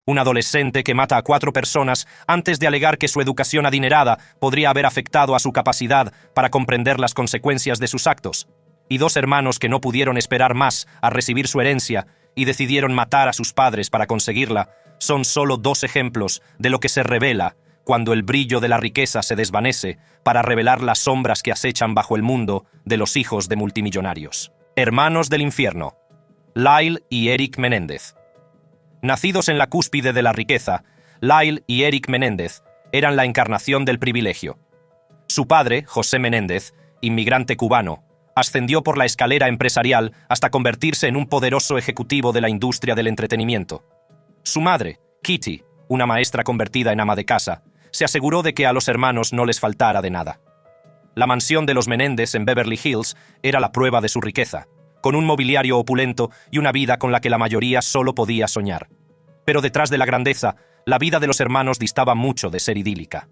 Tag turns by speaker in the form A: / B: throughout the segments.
A: Un adolescente que mata a 4 personas antes de alegar que su educación adinerada podría haber afectado a su capacidad para comprender las consecuencias de sus actos. Y 2 hermanos que no pudieron esperar más a recibir su herencia y decidieron matar a sus padres para conseguirla, son solo 2 ejemplos de lo que se revela cuando el brillo de la riqueza se desvanece para revelar las sombras que acechan bajo el mundo de los hijos de multimillonarios. Hermanos del infierno. Lyle y Eric Menéndez. Nacidos en la cúspide de la riqueza, Lyle y Eric Menéndez eran la encarnación del privilegio. Su padre, José Menéndez, inmigrante cubano, ascendió por la escalera empresarial hasta convertirse en un poderoso ejecutivo de la industria del entretenimiento. Su madre, Kitty, una maestra convertida en ama de casa, se aseguró de que a los hermanos no les faltara de nada. La mansión de los Menéndez en Beverly Hills era la prueba de su riqueza, con un mobiliario opulento y una vida con la que la mayoría solo podía soñar. Pero detrás de la grandeza, la vida de los hermanos distaba mucho de ser idílica.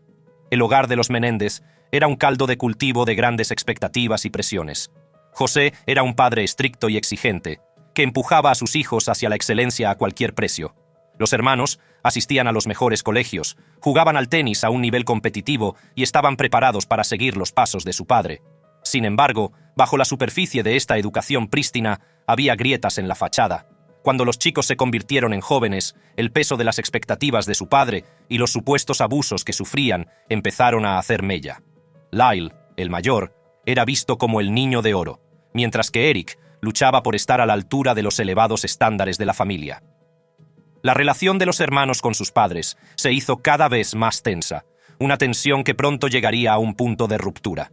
A: El hogar de los Menéndez era un caldo de cultivo de grandes expectativas y presiones. José era un padre estricto y exigente, que empujaba a sus hijos hacia la excelencia a cualquier precio. Los hermanos asistían a los mejores colegios, jugaban al tenis a un nivel competitivo y estaban preparados para seguir los pasos de su padre. Sin embargo, bajo la superficie de esta educación prístina, había grietas en la fachada. Cuando los chicos se convirtieron en jóvenes, el peso de las expectativas de su padre y los supuestos abusos que sufrían empezaron a hacer mella. Lyle, el mayor, era visto como el niño de oro, mientras que Eric luchaba por estar a la altura de los elevados estándares de la familia. La relación de los hermanos con sus padres se hizo cada vez más tensa, una tensión que pronto llegaría a un punto de ruptura.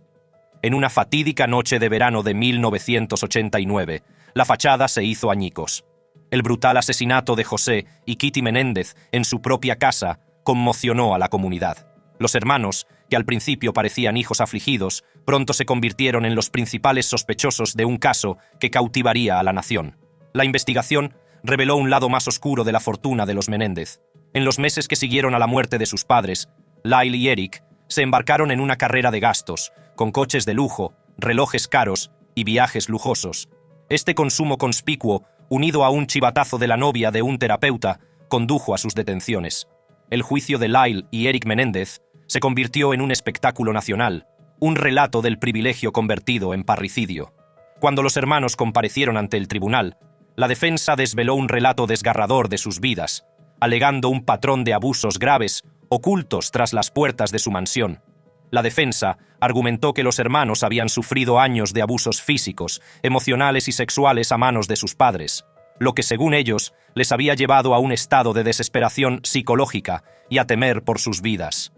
A: En una fatídica noche de verano de 1989, la fachada se hizo añicos. El brutal asesinato de José y Kitty Menéndez en su propia casa conmocionó a la comunidad. Los hermanos, que al principio parecían hijos afligidos, pronto se convirtieron en los principales sospechosos de un caso que cautivaría a la nación. La investigación reveló un lado más oscuro de la fortuna de los Menéndez. En los meses que siguieron a la muerte de sus padres, Lyle y Eric se embarcaron en una carrera de gastos, con coches de lujo, relojes caros y viajes lujosos. Este consumo conspicuo, unido a un chivatazo de la novia de un terapeuta, condujo a sus detenciones. El juicio de Lyle y Eric Menéndez se convirtió en un espectáculo nacional, un relato del privilegio convertido en parricidio. Cuando los hermanos comparecieron ante el tribunal, la defensa desveló un relato desgarrador de sus vidas, alegando un patrón de abusos graves ocultos tras las puertas de su mansión. La defensa argumentó que los hermanos habían sufrido años de abusos físicos, emocionales y sexuales a manos de sus padres, lo que según ellos les había llevado a un estado de desesperación psicológica y a temer por sus vidas.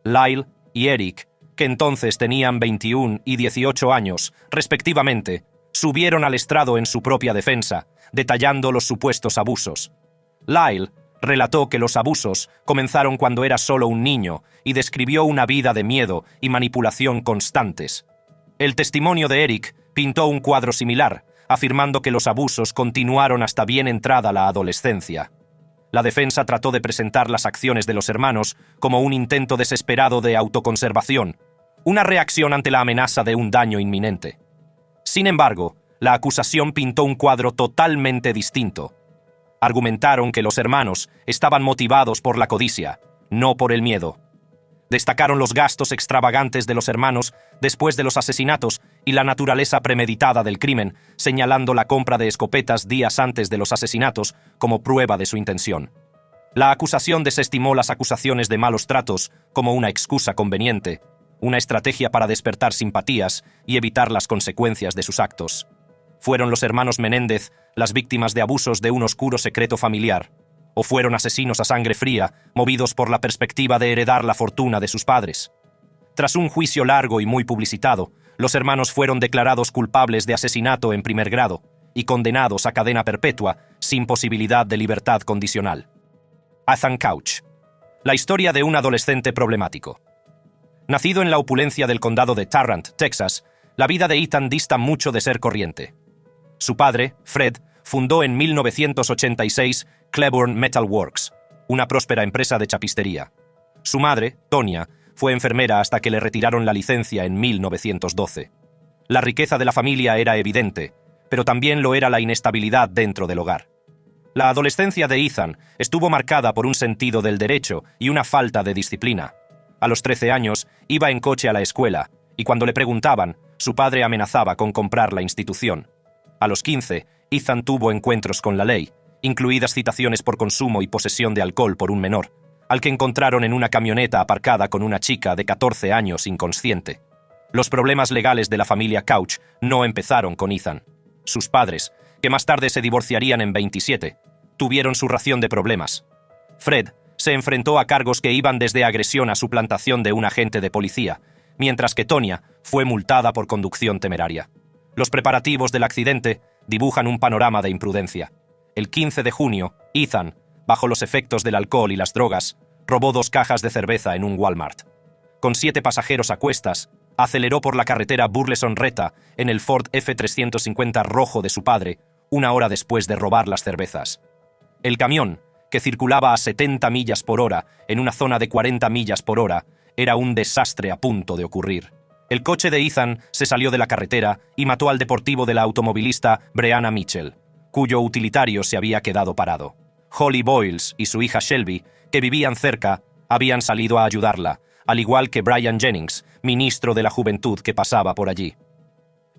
A: Lyle y Eric, que entonces tenían 21 y 18 años, respectivamente, subieron al estrado en su propia defensa, detallando los supuestos abusos. Lyle relató que los abusos comenzaron cuando era solo un niño y describió una vida de miedo y manipulación constantes. El testimonio de Eric pintó un cuadro similar, afirmando que los abusos continuaron hasta bien entrada la adolescencia. La defensa trató de presentar las acciones de los hermanos como un intento desesperado de autoconservación, una reacción ante la amenaza de un daño inminente. Sin embargo, la acusación pintó un cuadro totalmente distinto. Argumentaron que los hermanos estaban motivados por la codicia, no por el miedo. Destacaron los gastos extravagantes de los hermanos después de los asesinatos y la naturaleza premeditada del crimen, señalando la compra de escopetas días antes de los asesinatos como prueba de su intención. La acusación desestimó las acusaciones de malos tratos como una excusa conveniente, una estrategia para despertar simpatías y evitar las consecuencias de sus actos. ¿Fueron los hermanos Menéndez las víctimas de abusos de un oscuro secreto familiar? ¿O fueron asesinos a sangre fría, movidos por la perspectiva de heredar la fortuna de sus padres? Tras un juicio largo y muy publicitado, los hermanos fueron declarados culpables de asesinato en primer grado y condenados a cadena perpetua sin posibilidad de libertad condicional. Ethan Couch. La historia de un adolescente problemático. Nacido en la opulencia del condado de Tarrant, Texas, la vida de Ethan dista mucho de ser corriente. Su padre, Fred, fundó en 1986 Cleburne Metal Works, una próspera empresa de chapistería. Su madre, Tonya, fue enfermera hasta que le retiraron la licencia en 1912. La riqueza de la familia era evidente, pero también lo era la inestabilidad dentro del hogar. La adolescencia de Ethan estuvo marcada por un sentido del derecho y una falta de disciplina. A los 13 años iba en coche a la escuela, y cuando le preguntaban, su padre amenazaba con comprar la institución. A los 15, Ethan tuvo encuentros con la ley, incluidas citaciones por consumo y posesión de alcohol por un menor, al que encontraron en una camioneta aparcada con una chica de 14 años inconsciente. Los problemas legales de la familia Couch no empezaron con Ethan. Sus padres, que más tarde se divorciarían en 27, tuvieron su ración de problemas. Fred se enfrentó a cargos que iban desde agresión a suplantación de un agente de policía, mientras que Tonya fue multada por conducción temeraria. Los preparativos del accidente dibujan un panorama de imprudencia. El 15 de junio, Ethan, bajo los efectos del alcohol y las drogas, robó 2 cajas de cerveza en un Walmart. Con 7 pasajeros a cuestas, aceleró por la carretera Burleson-Reta en el Ford F-350 rojo de su padre, 1 hora después de robar las cervezas. El camión, que circulaba a 70 millas por hora en una zona de 40 millas por hora, era un desastre a punto de ocurrir. El coche de Ethan se salió de la carretera y mató al deportivo de la automovilista Breanna Mitchell, cuyo utilitario se había quedado parado. Holly Boyles y su hija Shelby, que vivían cerca, habían salido a ayudarla, al igual que Brian Jennings, ministro de la Juventud que pasaba por allí.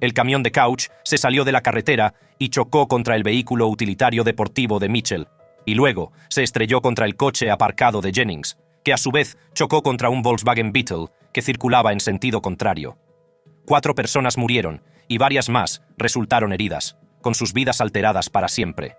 A: El camión de Couch se salió de la carretera y chocó contra el vehículo utilitario deportivo de Mitchell, y luego se estrelló contra el coche aparcado de Jennings, que a su vez chocó contra un Volkswagen Beetle que circulaba en sentido contrario. 4 personas murieron y varias más resultaron heridas, con sus vidas alteradas para siempre.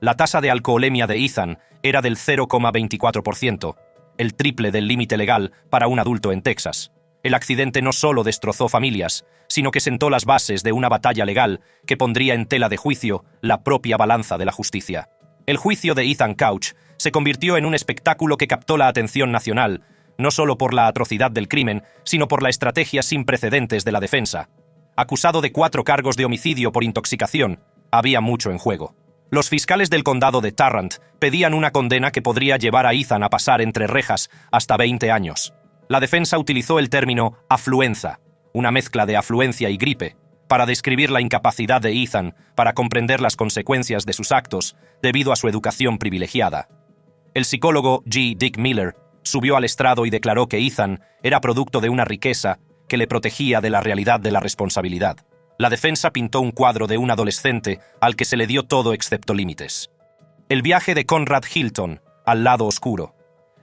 A: La tasa de alcoholemia de Ethan era del 0,24%, el triple del límite legal para un adulto en Texas. El accidente no solo destrozó familias, sino que sentó las bases de una batalla legal que pondría en tela de juicio la propia balanza de la justicia. El juicio de Ethan Couch se convirtió en un espectáculo que captó la atención nacional, no solo por la atrocidad del crimen, sino por la estrategia sin precedentes de la defensa. Acusado de 4 cargos de homicidio por intoxicación, había mucho en juego. Los fiscales del condado de Tarrant pedían una condena que podría llevar a Ethan a pasar entre rejas hasta 20 años. La defensa utilizó el término afluenza, una mezcla de afluencia y gripe, para describir la incapacidad de Ethan para comprender las consecuencias de sus actos debido a su educación privilegiada. El psicólogo G. Dick Miller subió al estrado y declaró que Ethan era producto de una riqueza que le protegía de la realidad de la responsabilidad. La defensa pintó un cuadro de un adolescente al que se le dio todo excepto límites. El viaje de Conrad Hilton al lado oscuro.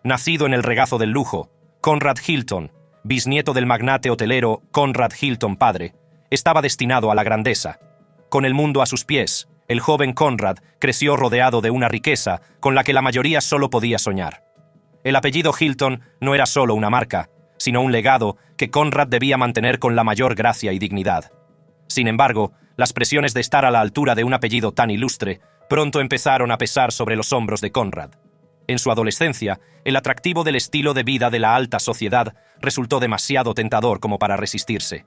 A: Nacido en el regazo del lujo, Conrad Hilton, bisnieto del magnate hotelero Conrad Hilton padre, estaba destinado a la grandeza. Con el mundo a sus pies, el joven Conrad creció rodeado de una riqueza con la que la mayoría solo podía soñar. El apellido Hilton no era solo una marca, sino un legado que Conrad debía mantener con la mayor gracia y dignidad. Sin embargo, las presiones de estar a la altura de un apellido tan ilustre pronto empezaron a pesar sobre los hombros de Conrad. En su adolescencia, el atractivo del estilo de vida de la alta sociedad resultó demasiado tentador como para resistirse.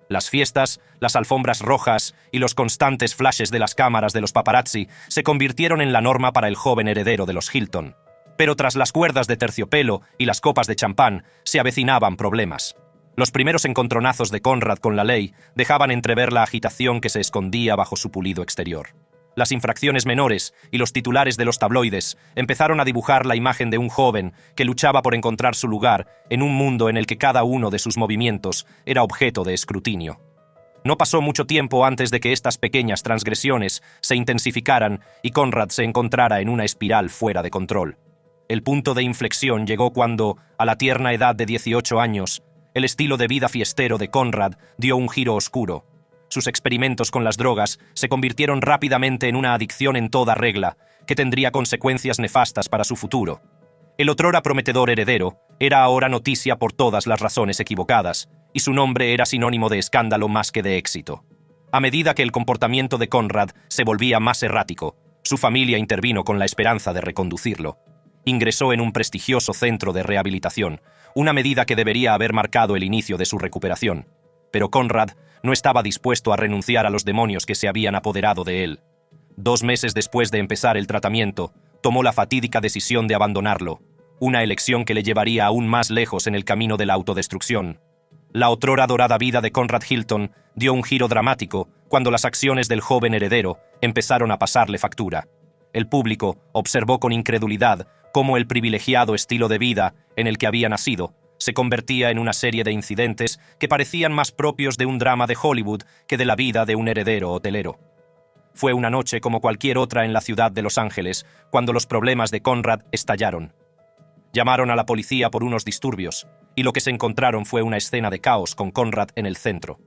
A: Las fiestas, las alfombras rojas y los constantes flashes de las cámaras de los paparazzi se convirtieron en la norma para el joven heredero de los Hilton. Pero tras las cuerdas de terciopelo y las copas de champán se avecinaban problemas. Los primeros encontronazos de Conrad con la ley dejaban entrever la agitación que se escondía bajo su pulido exterior. Las infracciones menores y los titulares de los tabloides empezaron a dibujar la imagen de un joven que luchaba por encontrar su lugar en un mundo en el que cada uno de sus movimientos era objeto de escrutinio. No pasó mucho tiempo antes de que estas pequeñas transgresiones se intensificaran y Conrad se encontrara en una espiral fuera de control. El punto de inflexión llegó cuando, a la tierna edad de 18 años, el estilo de vida fiestero de Conrad dio un giro oscuro. Sus experimentos con las drogas se convirtieron rápidamente en una adicción en toda regla, que tendría consecuencias nefastas para su futuro. El otrora prometedor heredero era ahora noticia por todas las razones equivocadas, y su nombre era sinónimo de escándalo más que de éxito. A medida que el comportamiento de Conrad se volvía más errático, su familia intervino con la esperanza de reconducirlo. Ingresó en un prestigioso centro de rehabilitación, una medida que debería haber marcado el inicio de su recuperación. Pero Conrad no estaba dispuesto a renunciar a los demonios que se habían apoderado de él. 2 meses después de empezar el tratamiento, tomó la fatídica decisión de abandonarlo, una elección que le llevaría aún más lejos en el camino de la autodestrucción. La otrora dorada vida de Conrad Hilton dio un giro dramático cuando las acciones del joven heredero empezaron a pasarle factura. El público observó con incredulidad cómo el privilegiado estilo de vida en el que había nacido se convertía en una serie de incidentes que parecían más propios de un drama de Hollywood que de la vida de un heredero hotelero. Fue una noche como cualquier otra en la ciudad de Los Ángeles, cuando los problemas de Conrad estallaron. Llamaron a la policía por unos disturbios, y lo que se encontraron fue una escena de caos con Conrad en el centro.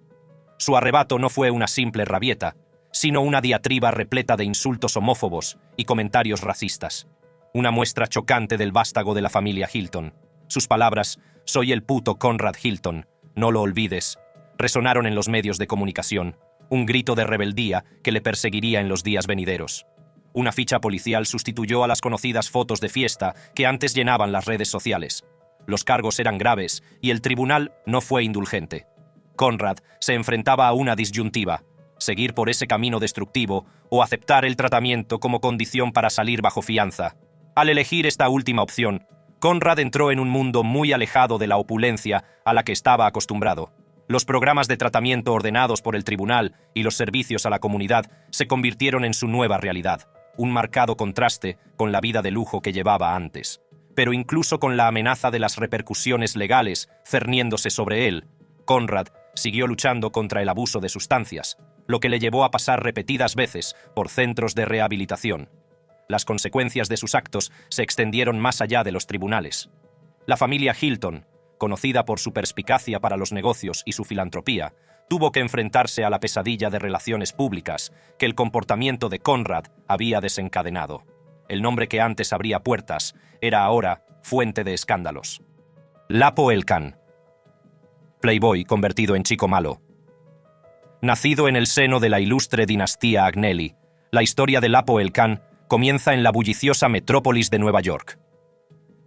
A: Su arrebato no fue una simple rabieta, sino una diatriba repleta de insultos homófobos y comentarios racistas. Una muestra chocante del vástago de la familia Hilton. Sus palabras, «Soy el puto Conrad Hilton, no lo olvides», resonaron en los medios de comunicación, un grito de rebeldía que le perseguiría en los días venideros. Una ficha policial sustituyó a las conocidas fotos de fiesta que antes llenaban las redes sociales. Los cargos eran graves y el tribunal no fue indulgente. Conrad se enfrentaba a una disyuntiva: seguir por ese camino destructivo o aceptar el tratamiento como condición para salir bajo fianza. Al elegir esta última opción, Conrad entró en un mundo muy alejado de la opulencia a la que estaba acostumbrado. Los programas de tratamiento ordenados por el tribunal y los servicios a la comunidad se convirtieron en su nueva realidad, un marcado contraste con la vida de lujo que llevaba antes. Pero incluso con la amenaza de las repercusiones legales cerniéndose sobre él, Conrad siguió luchando contra el abuso de sustancias, lo que le llevó a pasar repetidas veces por centros de rehabilitación. Las consecuencias de sus actos se extendieron más allá de los tribunales. La familia Hilton, conocida por su perspicacia para los negocios y su filantropía, tuvo que enfrentarse a la pesadilla de relaciones públicas que el comportamiento de Conrad había desencadenado. El nombre que antes abría puertas era ahora fuente de escándalos. Lapo Elkan, playboy convertido en chico malo. Nacido en el seno de la ilustre dinastía Agnelli, la historia de Lapo Elkan comienza en la bulliciosa metrópolis de Nueva York.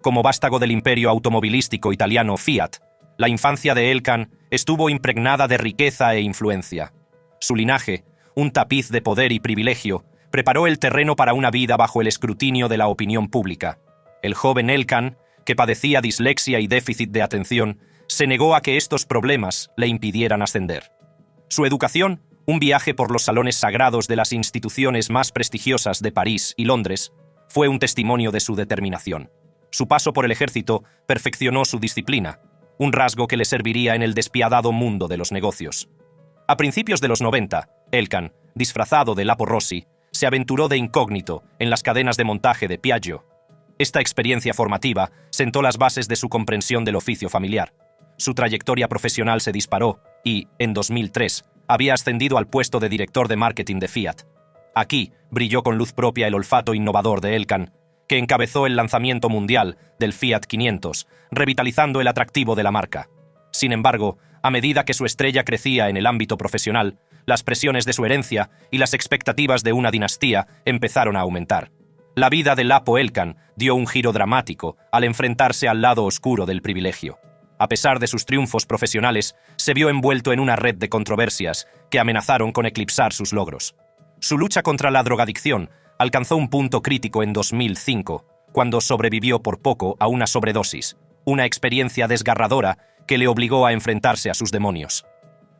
A: Como vástago del imperio automovilístico italiano Fiat, la infancia de Elkan estuvo impregnada de riqueza e influencia. Su linaje, un tapiz de poder y privilegio, preparó el terreno para una vida bajo el escrutinio de la opinión pública. El joven Elkan, que padecía dislexia y déficit de atención, se negó a que estos problemas le impidieran ascender. Su educación, un viaje por los salones sagrados de las instituciones más prestigiosas de París y Londres, fue un testimonio de su determinación. Su paso por el ejército perfeccionó su disciplina, un rasgo que le serviría en el despiadado mundo de los negocios. A principios de los 90, Elkan, disfrazado de Lapo Rossi, se aventuró de incógnito en las cadenas de montaje de Piaggio. Esta experiencia formativa sentó las bases de su comprensión del oficio familiar. Su trayectoria profesional se disparó y, en 2003, había ascendido al puesto de director de marketing de Fiat. Aquí brilló con luz propia el olfato innovador de Elkan, que encabezó el lanzamiento mundial del Fiat 500, revitalizando el atractivo de la marca. Sin embargo, a medida que su estrella crecía en el ámbito profesional, las presiones de su herencia y las expectativas de una dinastía empezaron a aumentar. La vida de Lapo Elkan dio un giro dramático al enfrentarse al lado oscuro del privilegio. A pesar de sus triunfos profesionales, se vio envuelto en una red de controversias que amenazaron con eclipsar sus logros. Su lucha contra la drogadicción alcanzó un punto crítico en 2005, cuando sobrevivió por poco a una sobredosis, una experiencia desgarradora que le obligó a enfrentarse a sus demonios.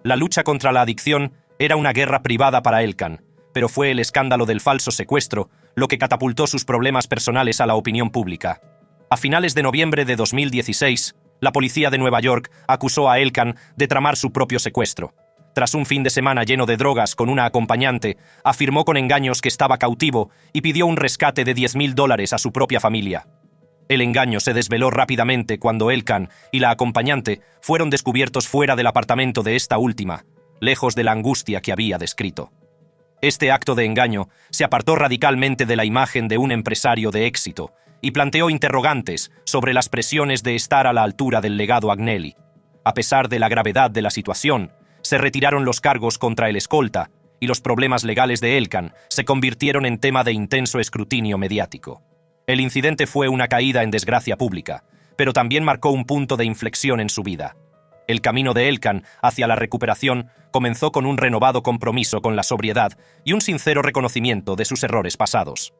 A: La lucha contra la adicción era una guerra privada para Elkan, pero fue el escándalo del falso secuestro lo que catapultó sus problemas personales a la opinión pública. A finales de noviembre de 2016, la policía de Nueva York acusó a Elkan de tramar su propio secuestro. Tras un fin de semana lleno de drogas con una acompañante, afirmó con engaños que estaba cautivo y pidió un rescate de $10,000 a su propia familia. El engaño se desveló rápidamente cuando Elkan y la acompañante fueron descubiertos fuera del apartamento de esta última, lejos de la angustia que había descrito. Este acto de engaño se apartó radicalmente de la imagen de un empresario de éxito y planteó interrogantes sobre las presiones de estar a la altura del legado Agnelli. A pesar de la gravedad de la situación, se retiraron los cargos contra el escolta y los problemas legales de Elkan se convirtieron en tema de intenso escrutinio mediático. El incidente fue una caída en desgracia pública, pero también marcó un punto de inflexión en su vida. El camino de Elkan hacia la recuperación comenzó con un renovado compromiso con la sobriedad y un sincero reconocimiento de sus errores pasados.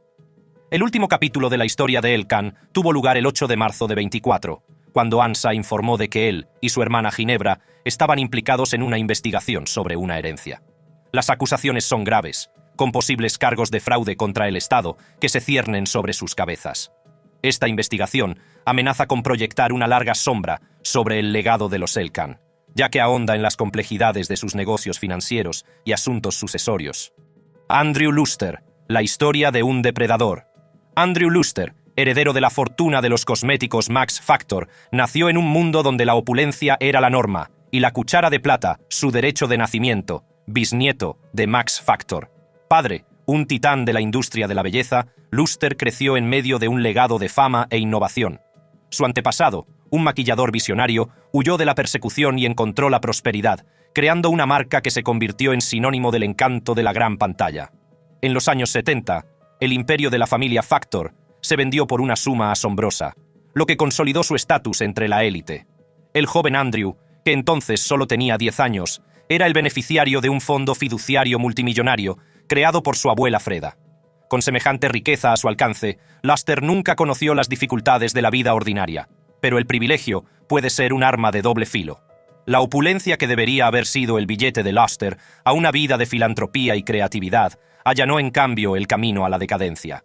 A: El último capítulo de la historia de Elkan tuvo lugar el 8 de marzo de 24, cuando ANSA informó de que él y su hermana Ginebra estaban implicados en una investigación sobre una herencia. Las acusaciones son graves, con posibles cargos de fraude contra el Estado que se ciernen sobre sus cabezas. Esta investigación amenaza con proyectar una larga sombra sobre el legado de los Elkann, ya que ahonda en las complejidades de sus negocios financieros y asuntos sucesorios. Andrew Luster, la historia de un depredador. Andrew Luster, heredero de la fortuna de los cosméticos Max Factor, nació en un mundo donde la opulencia era la norma y la cuchara de plata su derecho de nacimiento, bisnieto de Max Factor. Padre, un titán de la industria de la belleza, Luster creció en medio de un legado de fama e innovación. Su antepasado, un maquillador visionario, huyó de la persecución y encontró la prosperidad, creando una marca que se convirtió en sinónimo del encanto de la gran pantalla. En los años 70, el imperio de la familia Factor se vendió por una suma asombrosa, lo que consolidó su estatus entre la élite. El joven Andrew, que entonces solo tenía 10 años, era el beneficiario de un fondo fiduciario multimillonario creado por su abuela Freda. Con semejante riqueza a su alcance, Luster nunca conoció las dificultades de la vida ordinaria, pero el privilegio puede ser un arma de doble filo. La opulencia que debería haber sido el billete de Luster a una vida de filantropía y creatividad allanó en cambio el camino a la decadencia.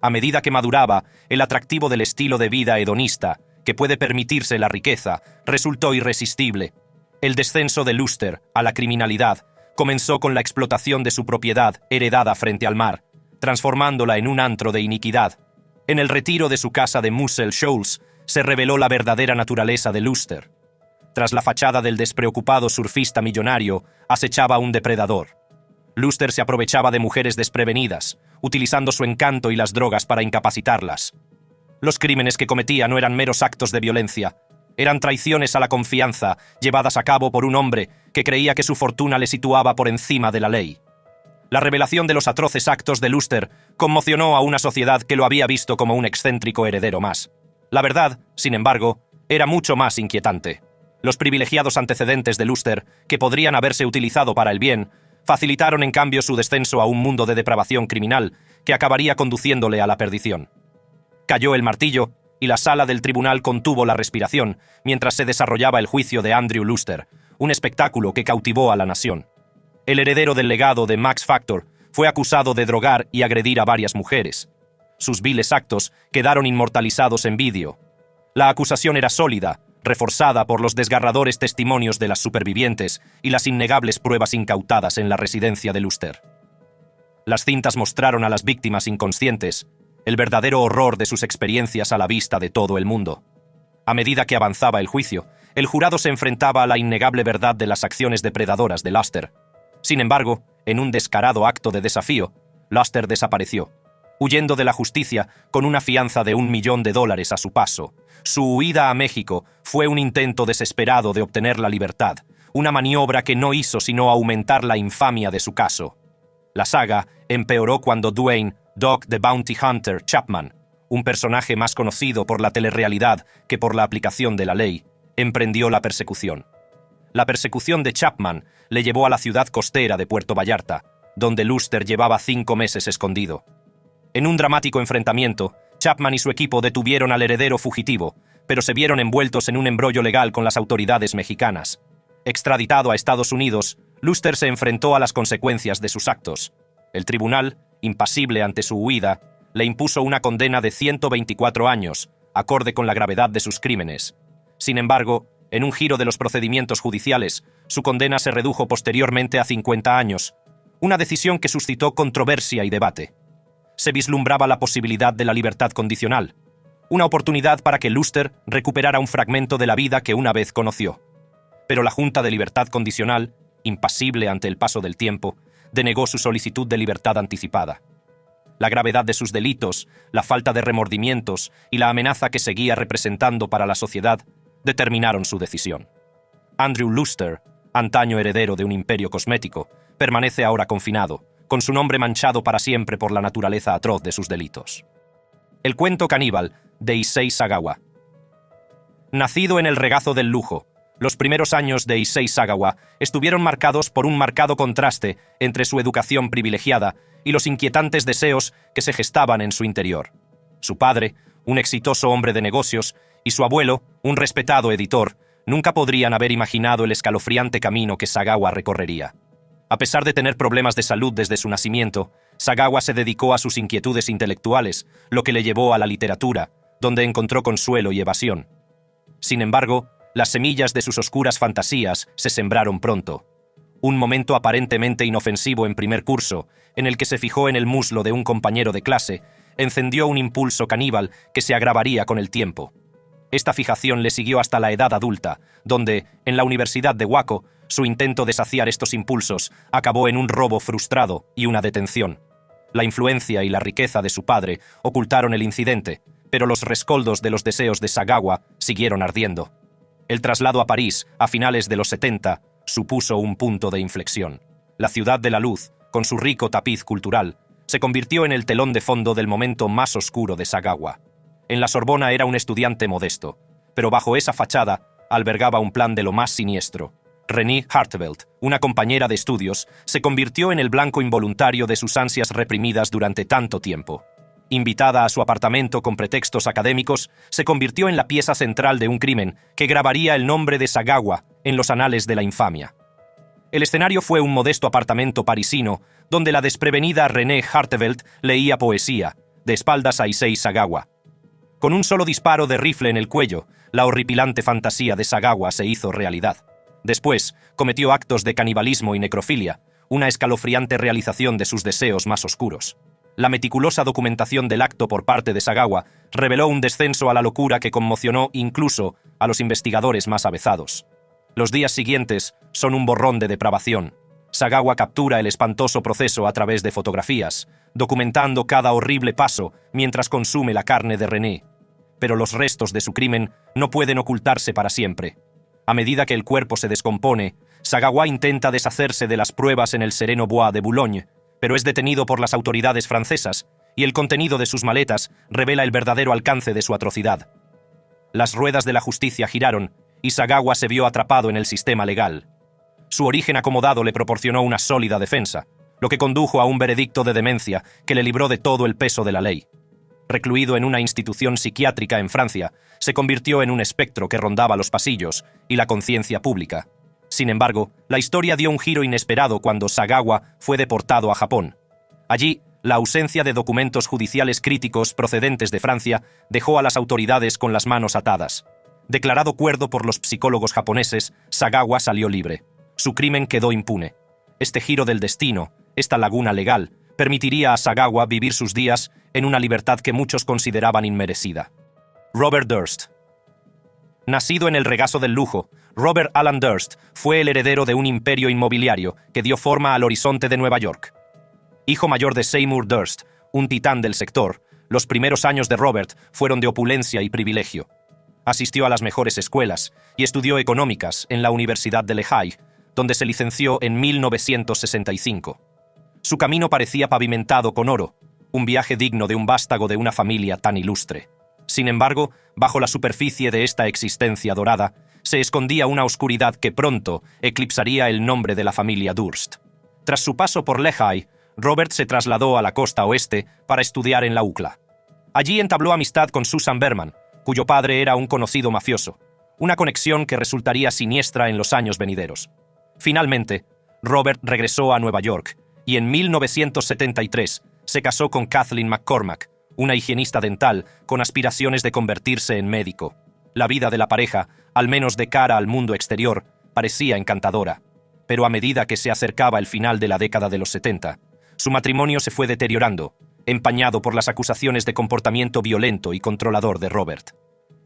A: A medida que maduraba, el atractivo del estilo de vida hedonista, que puede permitirse la riqueza, resultó irresistible. El descenso de Luster a la criminalidad comenzó con la explotación de su propiedad heredada frente al mar, transformándola en un antro de iniquidad. En el retiro de su casa de Muscle Shoals se reveló la verdadera naturaleza de Luster. Tras la fachada del despreocupado surfista millonario, acechaba un depredador. Luster se aprovechaba de mujeres desprevenidas, utilizando su encanto y las drogas para incapacitarlas. Los crímenes que cometía no eran meros actos de violencia, eran traiciones a la confianza llevadas a cabo por un hombre que creía que su fortuna le situaba por encima de la ley. La revelación de los atroces actos de Luster conmocionó a una sociedad que lo había visto como un excéntrico heredero más. La verdad, sin embargo, era mucho más inquietante. Los privilegiados antecedentes de Luster, que podrían haberse utilizado para el bien, facilitaron en cambio su descenso a un mundo de depravación criminal que acabaría conduciéndole a la perdición. Cayó el martillo y la sala del tribunal contuvo la respiración mientras se desarrollaba el juicio de Andrew Luster, un espectáculo que cautivó a la nación. El heredero del legado de Max Factor fue acusado de drogar y agredir a varias mujeres. Sus viles actos quedaron inmortalizados en vídeo. La acusación era sólida, reforzada por los desgarradores testimonios de las supervivientes y las innegables pruebas incautadas en la residencia de Luster. Las cintas mostraron a las víctimas inconscientes el verdadero horror de sus experiencias a la vista de todo el mundo. A medida que avanzaba el juicio, el jurado se enfrentaba a la innegable verdad de las acciones depredadoras de Luster. Sin embargo, en un descarado acto de desafío, Luster desapareció, huyendo de la justicia con una fianza de $1 millón a su paso. Su huida a México fue un intento desesperado de obtener la libertad, una maniobra que no hizo sino aumentar la infamia de su caso. La saga empeoró cuando Dwayne "Dog the Bounty Hunter" Chapman, un personaje más conocido por la telerrealidad que por la aplicación de la ley, emprendió la persecución. La persecución de Chapman le llevó a la ciudad costera de Puerto Vallarta, donde Luster llevaba 5 meses escondido. En un dramático enfrentamiento, Chapman y su equipo detuvieron al heredero fugitivo, pero se vieron envueltos en un embrollo legal con las autoridades mexicanas. Extraditado a Estados Unidos, Luster se enfrentó a las consecuencias de sus actos. El tribunal, impasible ante su huida, le impuso una condena de 124 años, acorde con la gravedad de sus crímenes. Sin embargo, en un giro de los procedimientos judiciales, su condena se redujo posteriormente a 50 años, una decisión que suscitó controversia y debate. Se vislumbraba la posibilidad de la libertad condicional, una oportunidad para que Luster recuperara un fragmento de la vida que una vez conoció. Pero la Junta de Libertad Condicional, impasible ante el paso del tiempo, denegó su solicitud de libertad anticipada. La gravedad de sus delitos, la falta de remordimientos y la amenaza que seguía representando para la sociedad determinaron su decisión. Andrew Luster, antaño heredero de un imperio cosmético, permanece ahora confinado, con su nombre manchado para siempre por la naturaleza atroz de sus delitos. El cuento caníbal de Issei Sagawa. Nacido en el regazo del lujo, los primeros años de Issei Sagawa estuvieron marcados por un marcado contraste entre su educación privilegiada y los inquietantes deseos que se gestaban en su interior. Su padre, un exitoso hombre de negocios, y su abuelo, un respetado editor, nunca podrían haber imaginado el escalofriante camino que Sagawa recorrería. A pesar de tener problemas de salud desde su nacimiento, Sagawa se dedicó a sus inquietudes intelectuales, lo que le llevó a la literatura, donde encontró consuelo y evasión. Sin embargo, las semillas de sus oscuras fantasías se sembraron pronto. Un momento aparentemente inofensivo en primer curso, en el que se fijó en el muslo de un compañero de clase, encendió un impulso caníbal que se agravaría con el tiempo. Esta fijación le siguió hasta la edad adulta, donde, en la Universidad de Waco, su intento de saciar estos impulsos acabó en un robo frustrado y una detención. La influencia y la riqueza de su padre ocultaron el incidente, pero los rescoldos de los deseos de Sagawa siguieron ardiendo. El traslado a París, a finales de los 70, supuso un punto de inflexión. La ciudad de la luz, con su rico tapiz cultural, se convirtió en el telón de fondo del momento más oscuro de Sagawa. En la Sorbona era un estudiante modesto, pero bajo esa fachada albergaba un plan de lo más siniestro. Renée Hartevelt, una compañera de estudios, se convirtió en el blanco involuntario de sus ansias reprimidas durante tanto tiempo. Invitada a su apartamento con pretextos académicos, se convirtió en la pieza central de un crimen que grabaría el nombre de Sagawa en los anales de la infamia. El escenario fue un modesto apartamento parisino, donde la desprevenida Renée Hartevelt leía poesía, de espaldas a Issei Sagawa. Con un solo disparo de rifle en el cuello, la horripilante fantasía de Sagawa se hizo realidad. Después, cometió actos de canibalismo y necrofilia, una escalofriante realización de sus deseos más oscuros. La meticulosa documentación del acto por parte de Sagawa reveló un descenso a la locura que conmocionó incluso a los investigadores más avezados. Los días siguientes son un borrón de depravación. Sagawa captura el espantoso proceso a través de fotografías, documentando cada horrible paso mientras consume la carne de Renée. Pero los restos de su crimen no pueden ocultarse para siempre. A medida que el cuerpo se descompone, Sagawa intenta deshacerse de las pruebas en el sereno Bois de Boulogne, pero es detenido por las autoridades francesas, y el contenido de sus maletas revela el verdadero alcance de su atrocidad. Las ruedas de la justicia giraron, y Sagawa se vio atrapado en el sistema legal. Su origen acomodado le proporcionó una sólida defensa, lo que condujo a un veredicto de demencia que le libró de todo el peso de la ley. Recluido en una institución psiquiátrica en Francia, se convirtió en un espectro que rondaba los pasillos y la conciencia pública. Sin embargo, la historia dio un giro inesperado cuando Sagawa fue deportado a Japón. Allí, la ausencia de documentos judiciales críticos procedentes de Francia dejó a las autoridades con las manos atadas. Declarado cuerdo por los psicólogos japoneses, Sagawa salió libre. Su crimen quedó impune. Este giro del destino, esta laguna legal, permitiría a Sagawa vivir sus días en una libertad que muchos consideraban inmerecida. Robert Durst. Nacido en el regazo del lujo, Robert Alan Durst fue el heredero de un imperio inmobiliario que dio forma al horizonte de Nueva York. Hijo mayor de Seymour Durst, un titán del sector, los primeros años de Robert fueron de opulencia y privilegio. Asistió a las mejores escuelas y estudió económicas en la Universidad de Lehigh, donde se licenció en 1965. Su camino parecía pavimentado con oro, un viaje digno de un vástago de una familia tan ilustre. Sin embargo, bajo la superficie de esta existencia dorada, se escondía una oscuridad que pronto eclipsaría el nombre de la familia Durst. Tras su paso por Lehigh, Robert se trasladó a la costa oeste para estudiar en la UCLA. Allí entabló amistad con Susan Berman, cuyo padre era un conocido mafioso, una conexión que resultaría siniestra en los años venideros. Finalmente, Robert regresó a Nueva York y en 1973 se casó con Kathleen McCormack, una higienista dental con aspiraciones de convertirse en médico. La vida de la pareja, al menos de cara al mundo exterior, parecía encantadora, pero a medida que se acercaba el final de la década de los 70, su matrimonio se fue deteriorando, empañado por las acusaciones de comportamiento violento y controlador de Robert.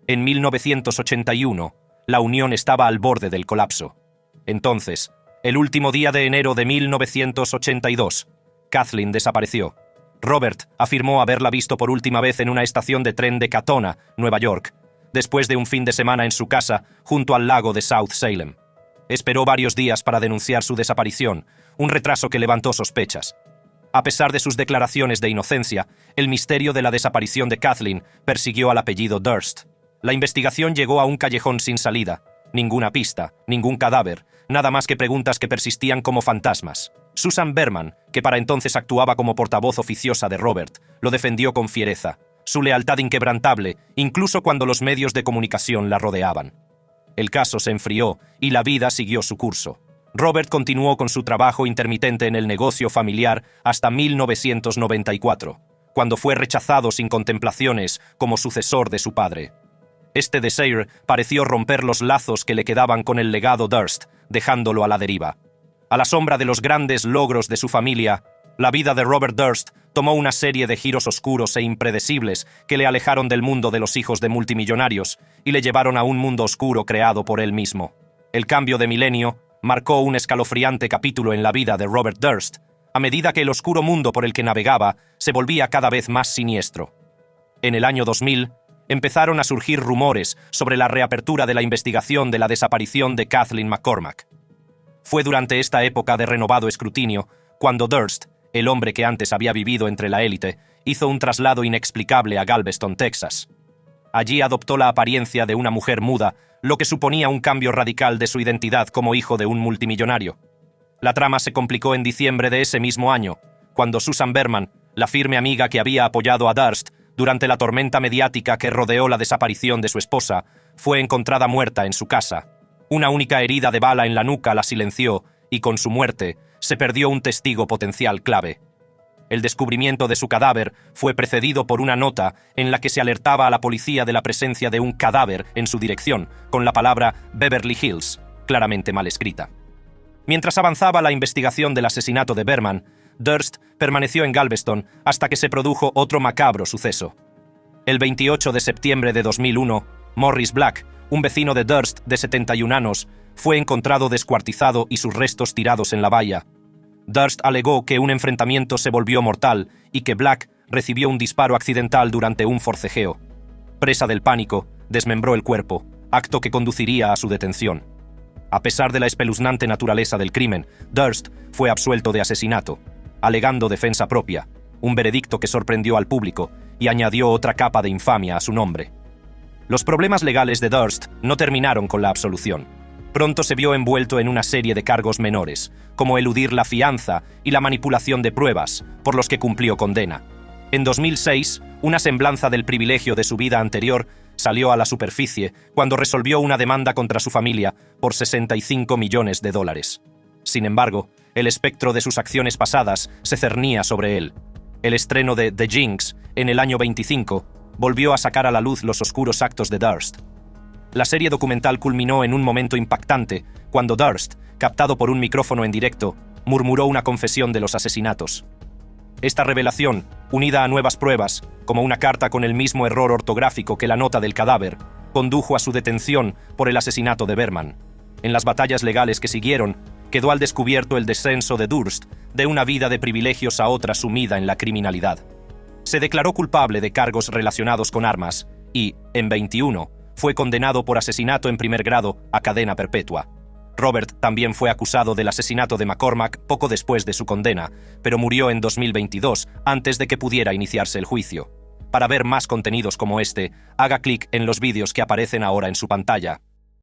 A: En 1981, la unión estaba al borde del colapso. Entonces, el último día de enero de 1982, Kathleen desapareció. Robert afirmó haberla visto por última vez en una estación de tren de Katona, Nueva York, después de un fin de semana en su casa junto al lago de South Salem. Esperó varios días para denunciar su desaparición, un retraso que levantó sospechas. A pesar de sus declaraciones de inocencia, el misterio de la desaparición de Kathleen persiguió al apellido Durst. La investigación llegó a un callejón sin salida. Ninguna pista, ningún cadáver, nada más que preguntas que persistían como fantasmas. Susan Berman, que para entonces actuaba como portavoz oficiosa de Robert, lo defendió con fiereza, su lealtad inquebrantable, incluso cuando los medios de comunicación la rodeaban. El caso se enfrió y la vida siguió su curso. Robert continuó con su trabajo intermitente en el negocio familiar hasta 1994, cuando fue rechazado sin contemplaciones como sucesor de su padre. Este deseo pareció romper los lazos que le quedaban con el legado Durst, dejándolo a la deriva. A la sombra de los grandes logros de su familia, la vida de Robert Durst tomó una serie de giros oscuros e impredecibles que le alejaron del mundo de los hijos de multimillonarios y le llevaron a un mundo oscuro creado por él mismo. El cambio de milenio marcó un escalofriante capítulo en la vida de Robert Durst, a medida que el oscuro mundo por el que navegaba se volvía cada vez más siniestro. En el año 2000, empezaron a surgir rumores sobre la reapertura de la investigación de la desaparición de Kathleen McCormack. Fue durante esta época de renovado escrutinio cuando Durst, el hombre que antes había vivido entre la élite, hizo un traslado inexplicable a Galveston, Texas. Allí adoptó la apariencia de una mujer muda, lo que suponía un cambio radical de su identidad como hijo de un multimillonario. La trama se complicó en diciembre de ese mismo año, cuando Susan Berman, la firme amiga que había apoyado a Durst durante la tormenta mediática que rodeó la desaparición de su esposa, fue encontrada muerta en su casa. Una única herida de bala en la nuca la silenció y con su muerte se perdió un testigo potencial clave. El descubrimiento de su cadáver fue precedido por una nota en la que se alertaba a la policía de la presencia de un cadáver en su dirección, con la palabra Beverly Hills, claramente mal escrita. Mientras avanzaba la investigación del asesinato de Berman, Durst permaneció en Galveston hasta que se produjo otro macabro suceso. El 28 de septiembre de 2001, Morris Black, un vecino de Durst de 71 años, fue encontrado descuartizado y sus restos tirados en la valla. Durst alegó que un enfrentamiento se volvió mortal y que Black recibió un disparo accidental durante un forcejeo. Presa del pánico, desmembró el cuerpo, acto que conduciría a su detención. A pesar de la espeluznante naturaleza del crimen, Durst fue absuelto de asesinato, alegando defensa propia, un veredicto que sorprendió al público y añadió otra capa de infamia a su nombre. Los problemas legales de Durst no terminaron con la absolución. Pronto se vio envuelto en una serie de cargos menores, como eludir la fianza y la manipulación de pruebas, por los que cumplió condena. En 2006, una semblanza del privilegio de su vida anterior salió a la superficie cuando resolvió una demanda contra su familia por $65 millones. Sin embargo, el espectro de sus acciones pasadas se cernía sobre él. El estreno de The Jinx, en el año 25, volvió a sacar a la luz los oscuros actos de Durst. La serie documental culminó en un momento impactante cuando Durst, captado por un micrófono en directo, murmuró una confesión de los asesinatos. Esta revelación, unida a nuevas pruebas, como una carta con el mismo error ortográfico que la nota del cadáver, condujo a su detención por el asesinato de Berman. En las batallas legales que siguieron, quedó al descubierto el descenso de Durst de una vida de privilegios a otra sumida en la criminalidad. Se declaró culpable de cargos relacionados con armas y, en 21, fue condenado por asesinato en primer grado a cadena perpetua. Robert también fue acusado del asesinato de McCormack poco después de su condena, pero murió en 2022 antes de que pudiera iniciarse el juicio. Para ver más contenidos como este, haga clic en los vídeos que aparecen ahora en su pantalla.